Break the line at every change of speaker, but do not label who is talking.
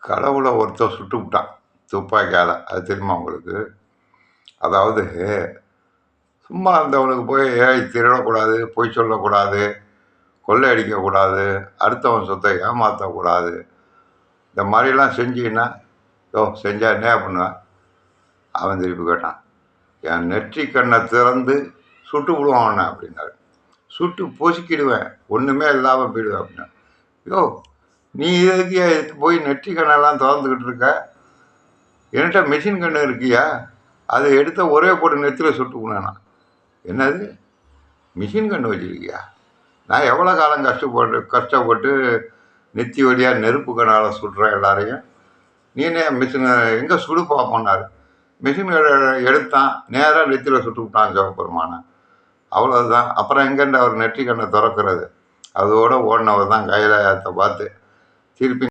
கடவுளை ஒருத்தன் சுட்டு விட்டான் துப்பாக்கியால். அது தெரியுமா உங்களுக்கு? அதாவது சும்மா இருந்தவனுக்கு போய் ஏய் திருடக்கூடாது, பொய் சொல்லக்கூடாது, கொள்ளை அடிக்கக்கூடாது, அடுத்தவன் சொத்தை ஏமாற்றக்கூடாது, இந்த மாதிரிலாம் செஞ்சீங்கன்னா செஞ்சா என்ன பண்ணுவேன்? அவன் திருப்பி கேட்டான், என் நெற்றி கண்ணை திறந்து சுட்டு விடுவான் அப்படின்னாரு. சுட்டு பொசுக்கிடுவேன், ஒன்றுமே இல்லாமல் போயிடுவேன் அப்படின்னா. நீ இதுக்கு போய் நெற்றி கண்ணெல்லாம் திறந்துக்கிட்டு இருக்க, என்கிட்ட மிஷின் கண்ணு இருக்கியா, அதை எடுத்த ஒரே போட்டு நெத்தியில் சுட்டுக்குனா. என்னது மிஷின் கண்ணு வச்சுருக்கியா? நான் எவ்வளோ காலம் கஷ்டப்பட்டு நெத்தி வழியாக நெருப்பு கண்ணால் சுடுறேன் எல்லாரையும். நீனே மிஷினை எங்கே சுடு பார்ப்போன்னாரு. மிஷின் எடுத்தான், நேராக நெத்தியில் சுட்டு விட்டான் சிவபெருமானை. அவ்வளோதான். அப்புறம் எங்கேருந்து அவர் நெற்றி கண்ணை திறக்கிறது? அதோடு ஓடினவர் தான் கைலாயத்தை பார்த்து திருப்பி